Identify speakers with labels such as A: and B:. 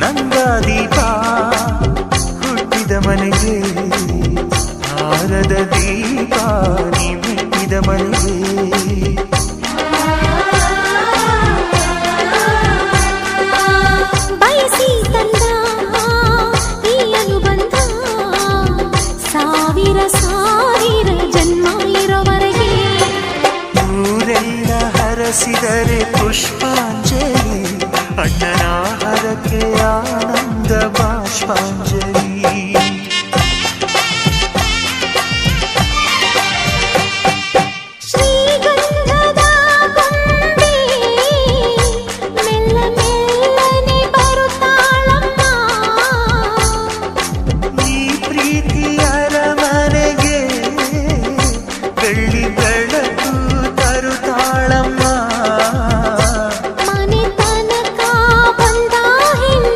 A: ನಂದ ದೀಪ ಹುಟ್ಟಿದ ಮನೆಗೆ ಹಾರದ ದೀಪ ನೀ ಮೆಟ್ಟಿದ ಮನೆಗೆ
B: ಬಯಸಿ ತಂದ ಈ ಅನುಬಂಧ ಸಾವಿರ ಸಾವಿರ ಜನ್ಮ ಇರೋವರೆಗೆ
A: ಊರೆಲ್ಲ ಹರಸಿದರೆ ಪುಷ್ಪಾಂಜಲಿ ಅಣ್ಣನ ಹರಕೆ ಆನಂದ ಬಾಷ್ಪಾಂಜಲಿ